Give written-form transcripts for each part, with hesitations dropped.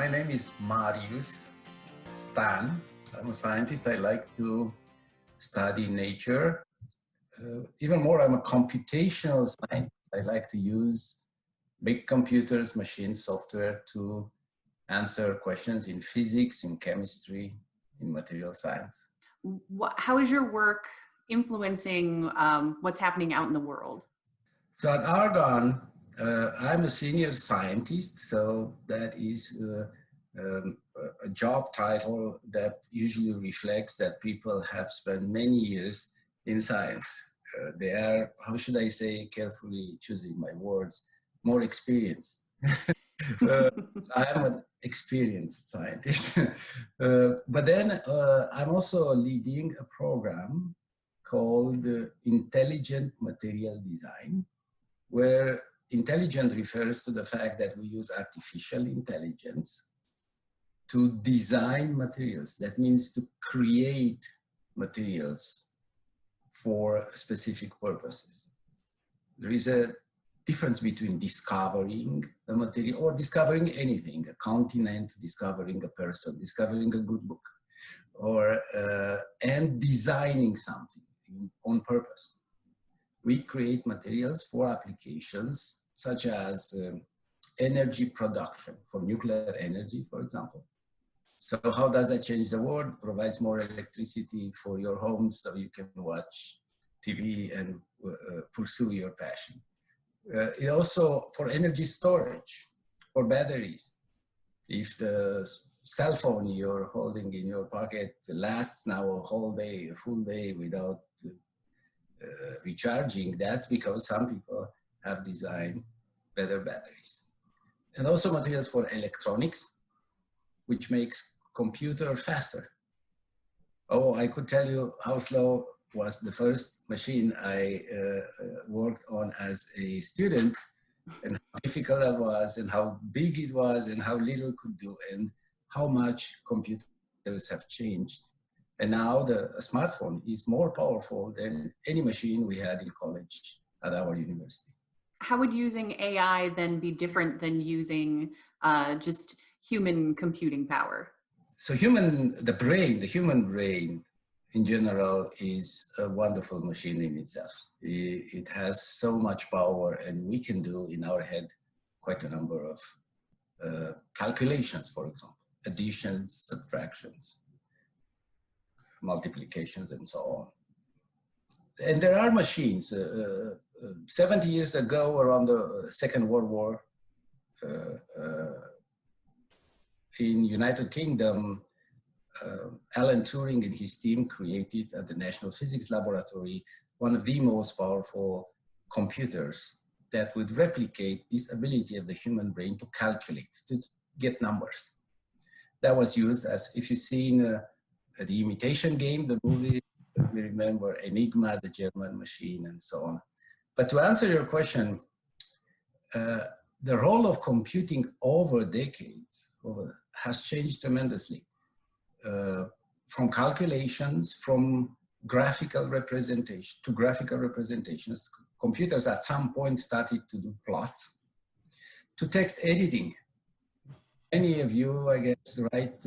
My name is Marius Stan. I'm a scientist. I like to study nature. Even more, I'm a computational scientist. I like to use big computers, machines, software to answer questions in physics, in chemistry, in material science. How is your work influencing what's happening out in the world? So at Argonne, I'm a senior scientist, so that is a job title that usually reflects that people have spent many years in science. They are, how should I say, carefully choosing my words, more experienced. So I'm an experienced scientist. But then I'm also leading a program called Intelligent Material Design, where intelligent refers to the fact that we use artificial intelligence to design materials. That means to create materials for specific purposes. There is a difference between discovering a material or discovering anything, a continent, discovering a person, discovering a good book, or and designing something on purpose. We create materials for applications such as energy production, for nuclear energy, for example. So how does that change the world? Provides more electricity for your homes so you can watch TV and pursue your passion. It also for energy storage, for batteries. If the cell phone you're holding in your pocket lasts now a whole day, a full day without recharging, that's because some people have designed better batteries. And also materials for electronics, which makes computer faster. Oh, I could tell you how slow was the first machine I worked on as a student, and how difficult it was, and how big it was, and how little could do, and how much computers have changed. And now the smartphone is more powerful than any machine we had in college at our university. How would using AI then be different than using just human computing power? So the human brain in general is a wonderful machine in itself. It has so much power, and we can do in our head quite a number of calculations, for example, additions, subtractions, multiplications, and so on. And there are machines. 70 years ago, around the Second World War, in United Kingdom, Alan Turing and his team created at the National Physics Laboratory one of the most powerful computers that would replicate this ability of the human brain to calculate, to get numbers. That was used as, if you've seen The Imitation Game, the movie, we remember Enigma, the German machine, and so on. But to answer your question, the role of computing over decades has changed tremendously. From calculations, from graphical representation to graphical representations. Computers at some point started to do plots, to text editing. Many of you, I guess, write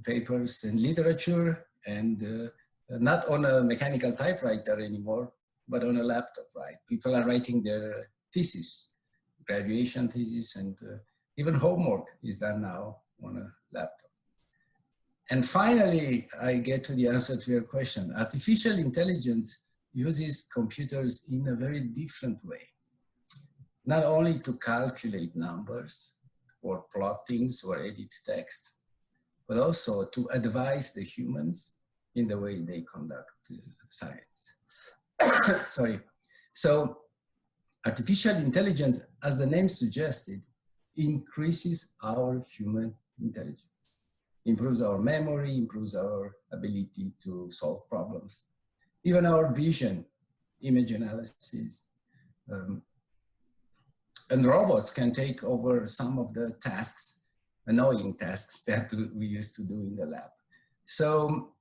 papers in literature, and not on a mechanical typewriter anymore, but on a laptop, right? People are writing their thesis, graduation thesis, and even homework is done now on a laptop. And finally, I get to the answer to your question. Artificial intelligence uses computers in a very different way. Not only to calculate numbers or plot things or edit text, but also to advise the humans in the way they conduct science. Sorry. So artificial intelligence, as the name suggested, increases our human intelligence. Improves our memory, improves our ability to solve problems. Even our vision, image analysis. And robots can take over some of the tasks, annoying tasks that we used to do in the lab. So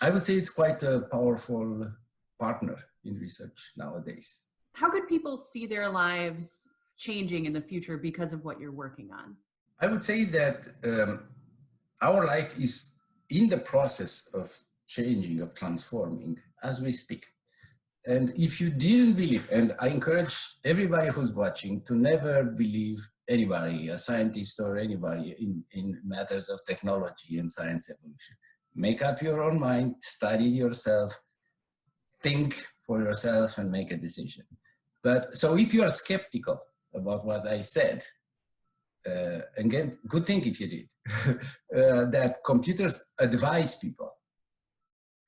I would say it's quite a powerful partner in research nowadays. How could people see their lives changing in the future because of what you're working on? I would say that our life is in the process of changing, of transforming as we speak. And if you didn't believe, and I encourage everybody who's watching to never believe anybody, a scientist or anybody in matters of technology and science evolution. Make up your own mind, study yourself, think for yourself and make a decision. But so if you are skeptical about what I said, again, good thing if you did, that computers advise people.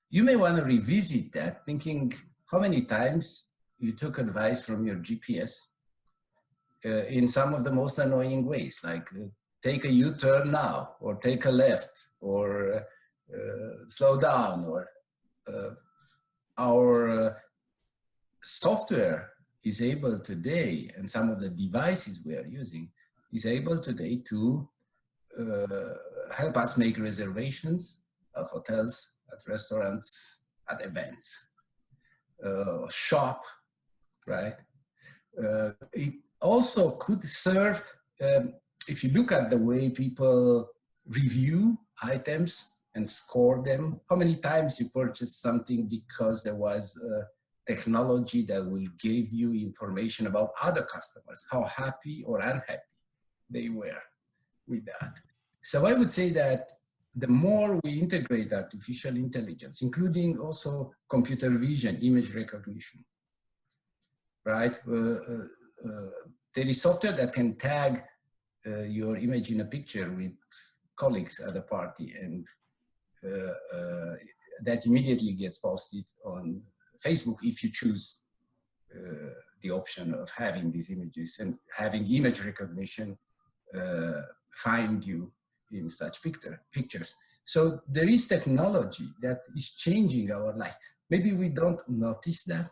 You may want to revisit that, thinking how many times you took advice from your GPS in some of the most annoying ways, like take a U-turn now, or take a left, or slow down, or our software is able today, and some of the devices we are using is able today to help us make reservations at hotels, at restaurants, at events, shop, right? It also could serve, if you look at the way people review items and score them, how many times you purchased something because there was technology that will give you information about other customers, how happy or unhappy they were with that. So I would say that the more we integrate artificial intelligence, including also computer vision, image recognition, right? There is software that can tag your image in a picture with colleagues at a party, and that immediately gets posted on Facebook if you choose the option of having these images and having image recognition find you in such pictures. So there is technology that is changing our life. Maybe we don't notice that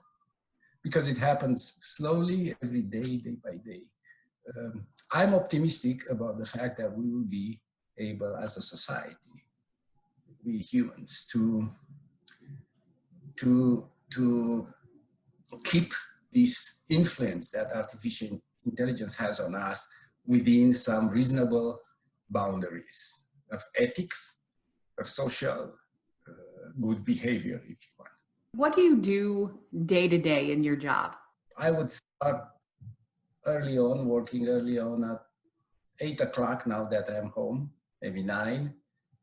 because it happens slowly every day, day by day. I'm optimistic about the fact that we will be able as a society, we humans, to keep this influence that artificial intelligence has on us within some reasonable boundaries of ethics, of social good behavior, if you want. What do you do day to day in your job? I would start early on, working early on at 8 o'clock now that I'm home, maybe 9.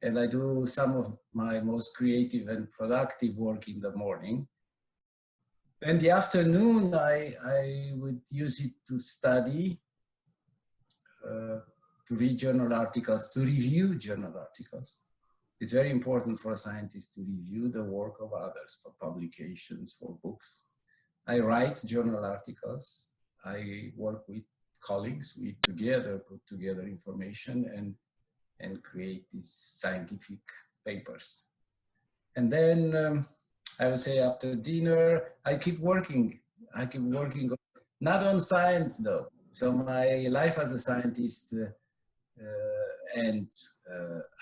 And I do some of my most creative and productive work in the morning. In the afternoon, I would use it to study, to read journal articles, to review journal articles. It's very important for scientists to review the work of others for publications, for books. I write journal articles. I work with colleagues. We together put together information and create these scientific papers. And then I would say after dinner, I keep working. Not on science though. So my life as a scientist ends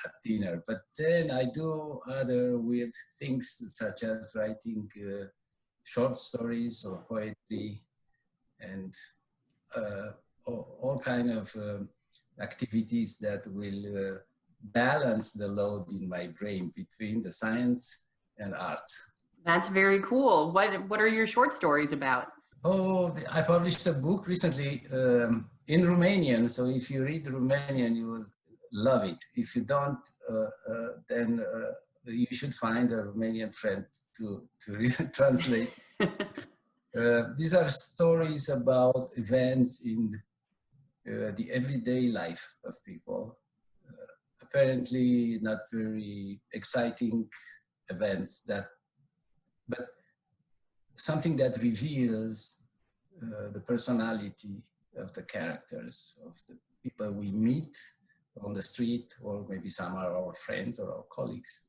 at dinner. But then I do other weird things such as writing short stories or poetry and all kind of activities that will balance the load in my brain between the science and art. That's very cool. What are your short stories about? Oh, I published a book recently in Romanian. So if you read Romanian, you will love it. If you don't, then you should find a Romanian friend to translate. These are stories about events in the everyday life of people. Apparently not very exciting events but something that reveals the personality of the characters of the people we meet on the street, or maybe some are our friends or our colleagues.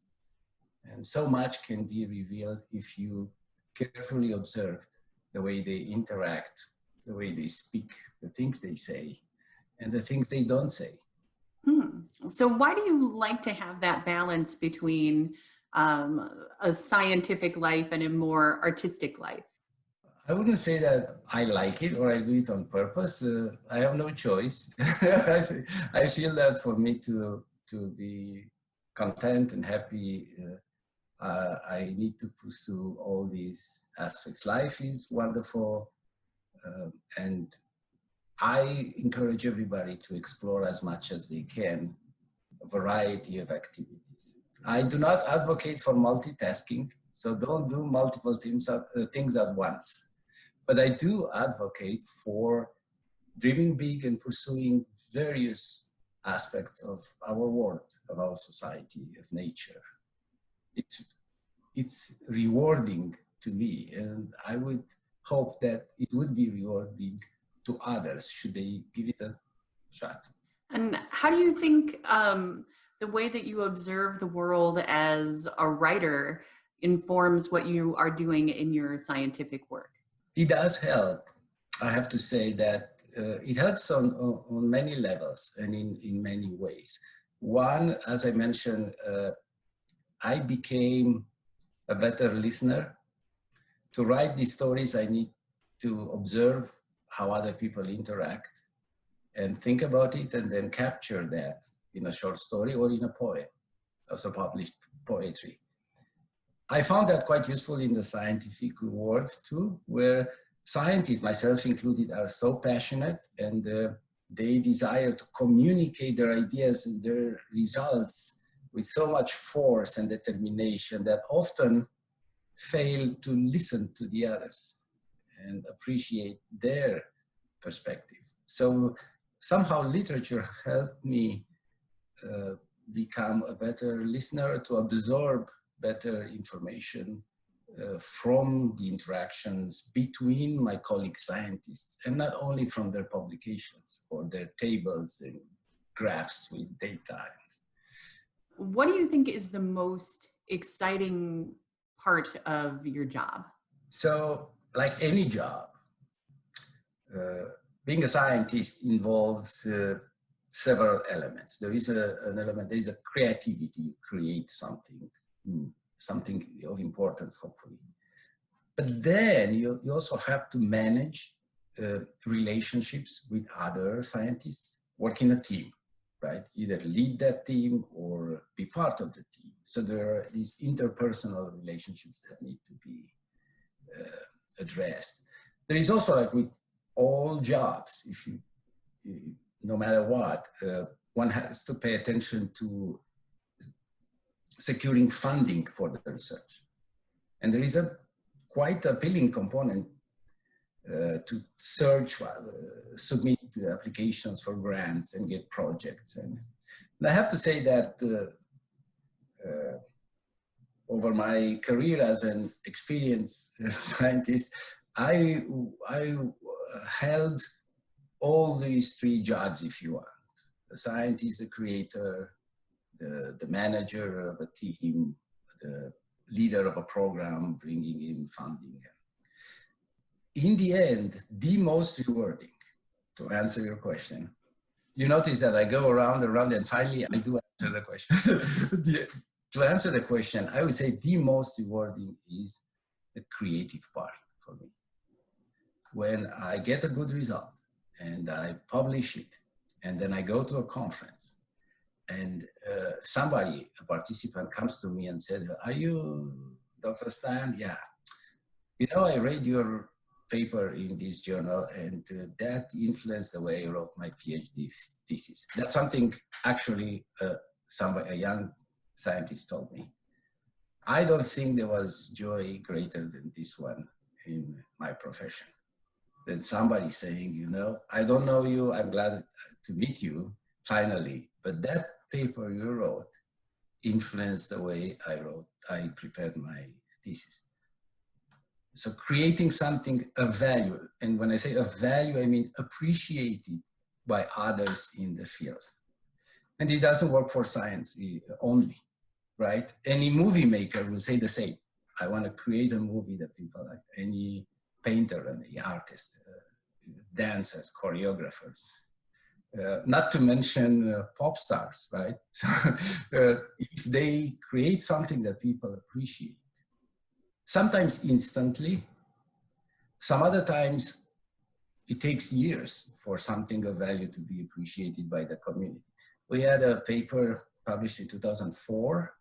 And so much can be revealed if you carefully observe the way they interact, the way they speak, the things they say, and the things they don't say. So why do you like to have that balance between a scientific life and a more artistic life? I wouldn't say that I like it or I do it on purpose. I have no choice. I feel that for me to be content and happy, I need to pursue all these aspects. Life is wonderful, and I encourage everybody to explore as much as they can a variety of activities. I do not advocate for multitasking, so don't do multiple things at once. But I do advocate for dreaming big and pursuing various aspects of our world, of our society, of nature. It's rewarding to me, and I would hope that it would be rewarding to others should they give it a shot. And how do you think the way that you observe the world as a writer informs what you are doing in your scientific work? It does help. I have to say that it helps on many levels and in many ways. One, as I mentioned, I became a better listener. To write these stories, I need to observe how other people interact and think about it and then capture that in a short story or in a poem, also published poetry. I found that quite useful in the scientific world too, where scientists, myself included, are so passionate and they desire to communicate their ideas and their results with so much force and determination that often fail to listen to the others and appreciate their perspective. So somehow literature helped me become a better listener, to absorb better information from the interactions between my colleague scientists, and not only from their publications or their tables and graphs with data. What do you think is the most exciting part of your job? So, like any job, being a scientist involves several elements. There is an element, there is a creativity, you create something, something of importance, hopefully. But then you also have to manage relationships with other scientists, work in a team, right? Either lead that team or be part of the team. So there are these interpersonal relationships that need to be addressed. There is also, like with all jobs, no matter what, one has to pay attention to securing funding for the research. And there is a quite appealing component to search, submit applications for grants and get projects. And I have to say that over my career as an experienced scientist, I held all these three jobs, if you want. The scientist, the creator, the manager of a team, the leader of a program, bringing in funding. In the end, the most rewarding, to answer your question, you notice that I go around, and finally I do answer the question. To answer the question, I would say the most rewarding is the creative part for me. When I get a good result and I publish it, and then I go to a conference, and somebody, a participant, comes to me and said, "Are you Dr. Stein?" "Yeah. You know, I read your paper in this journal, and that influenced the way I wrote my PhD thesis." That's something actually a young scientist told me. I don't think there was joy greater than this one in my profession. Than somebody saying, you know, I don't know you, I'm glad to meet you, finally, but that paper you wrote influenced the way I prepared my thesis. So creating something of value, and when I say of value, I mean appreciated by others in the field. And it doesn't work for science only, right? Any movie maker will say the same. I want to create a movie that people like. Any painter and the artist, dancers, choreographers, not to mention pop stars, right? So if they create something that people appreciate, sometimes instantly, Some other times it takes years for something of value to be appreciated by the community. We had a paper published in 2004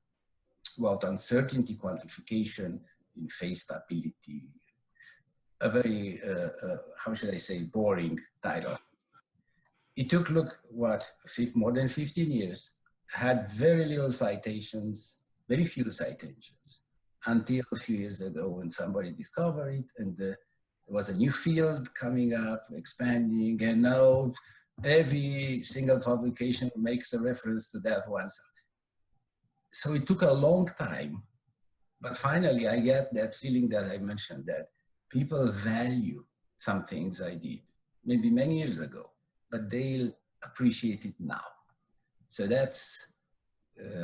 about uncertainty quantification in phase stability. A very, how should I say, boring title. It took, more than 15 years, had very little citations, very few citations, until a few years ago when somebody discovered it, and there was a new field coming up, expanding, and now every single publication makes a reference to that one. So it took a long time, but finally I get that feeling that I mentioned, that people value some things I did, maybe many years ago, but they'll appreciate it now. So that's,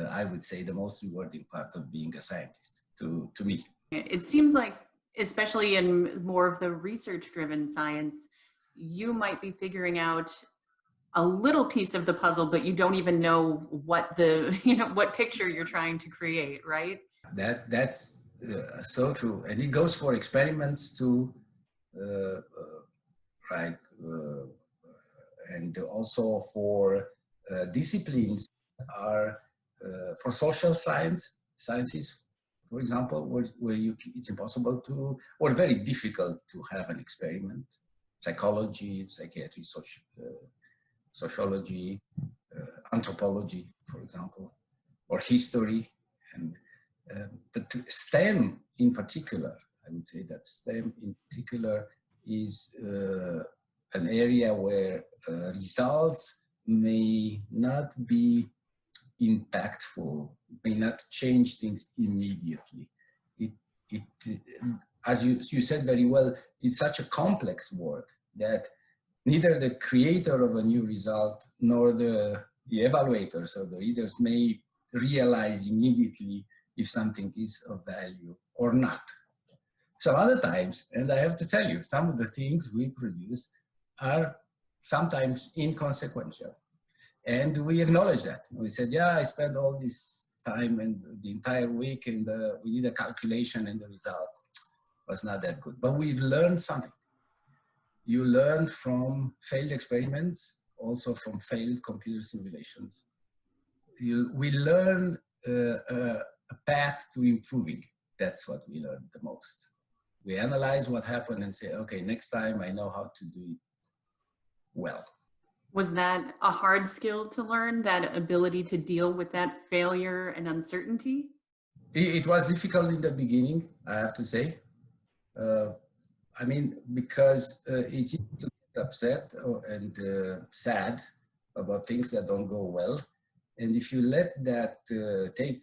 I would say, the most rewarding part of being a scientist to me. It seems like, especially in more of the research-driven science, you might be figuring out a little piece of the puzzle, but you don't even know what the, what picture you're trying to create, right? That's so true. And it goes for experiments too, right? And also for disciplines are for social sciences, for example, where it's impossible to, or very difficult to have an experiment. Psychology, psychiatry, sociology, anthropology, for example, or history. And but STEM in particular, I would say that STEM in particular is an area where results may not be impactful, may not change things immediately. As you said very well, it's such a complex work that neither the creator of a new result nor the evaluators or the readers may realize immediately if something is of value or not. Some other times, and I have to tell you, some of the things we produce are sometimes inconsequential. And we acknowledge that. We said, yeah, I spent all this time and the entire week, and we did a calculation and the result was not that good. But we've learned something. You learn from failed experiments, also from failed computer simulations. We learn a path to improving. That's what we learn the most. We analyze what happened and say, okay, next time I know how to do it well. Was that a hard skill to learn, that ability to deal with that failure and uncertainty? It was difficult in the beginning, I have to say. I mean, because it's easy to get upset and sad about things that don't go well. And if you let that take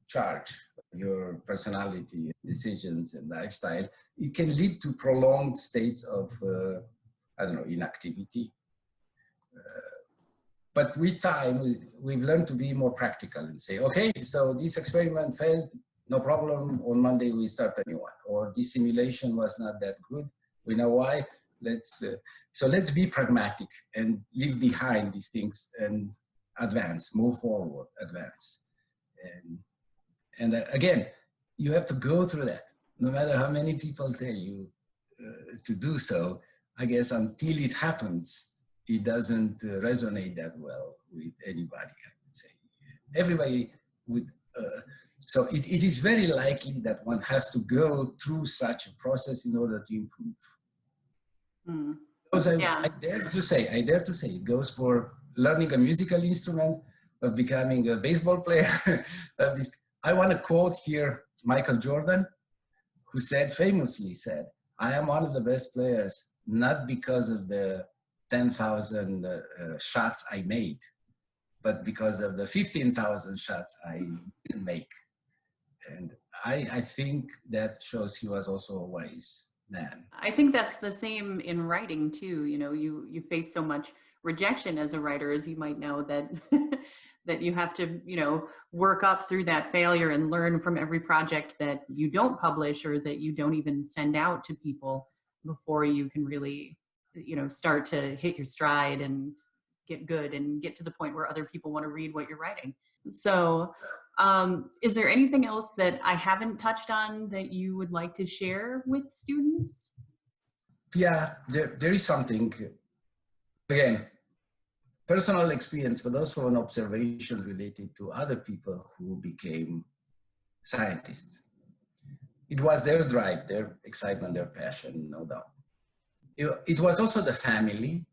charge of your personality, decisions, and lifestyle, it can lead to prolonged states of, I don't know, inactivity. But with time, we've learned to be more practical and say, okay, so this experiment failed, no problem, on Monday we start a new one. Or this simulation was not that good, we know why. So let's be pragmatic and leave behind these things and advance, move forward, advance. And again, you have to go through that. No matter how many people tell you to do so, I guess until it happens, it doesn't resonate that well with anybody, I would say. Everybody would, so it is very likely that one has to go through such a process in order to improve. Mm. Because I dare to say, it goes for learning a musical instrument, of becoming a baseball player. I want to quote here Michael Jordan, who famously said, I am one of the best players, not because of the 10,000 shots I made, but because of the 15,000 shots I didn't make. And I think that shows he was also a wise man. I think that's the same in writing too. You face so much rejection as a writer, as you might know, that that you have to, work up through that failure and learn from every project that you don't publish or that you don't even send out to people before you can really, start to hit your stride and get good and get to the point where other people want to read what you're writing. So is there anything else that I haven't touched on that you would like to share with students? Yeah, there is something, again, personal experience, but also an observation related to other people who became scientists. It was their drive, their excitement, their passion, no doubt. It was also the family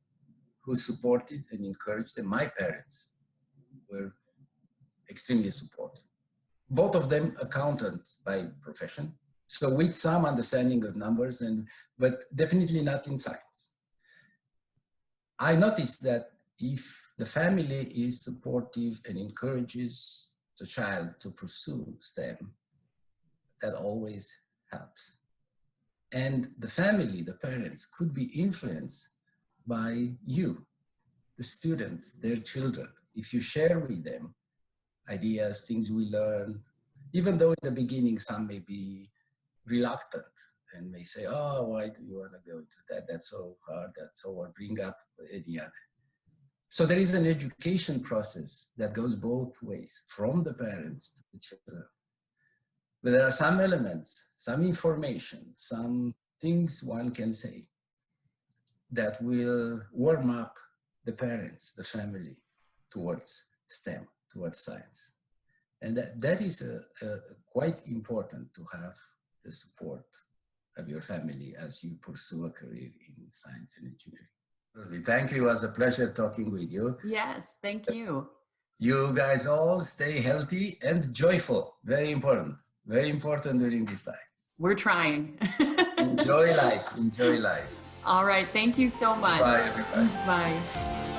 who supported and encouraged them. My parents were extremely supportive. Both of them accountants by profession, so with some understanding of numbers, but definitely not in science. I noticed that if the family is supportive and encourages the child to pursue STEM, that always helps. And the family, the parents, could be influenced by you, the students, their children. If you share with them ideas, things we learn, even though in the beginning some may be reluctant and may say, oh, why do you want to go into that? That's so hard, that's so hard, bring up any other. So there is an education process that goes both ways, from the parents to the children. But there are some elements, some information, some things one can say that will warm up the parents, the family, towards STEM, towards science. And that is quite important to have the support of your family as you pursue a career in science and engineering. Really, thank you. It was a pleasure talking with you. Yes, thank you. You guys all stay healthy and joyful. Very important. Very important during this time. We're trying. Enjoy life. Enjoy life. All right. Thank you so much. Bye, everybody. Bye.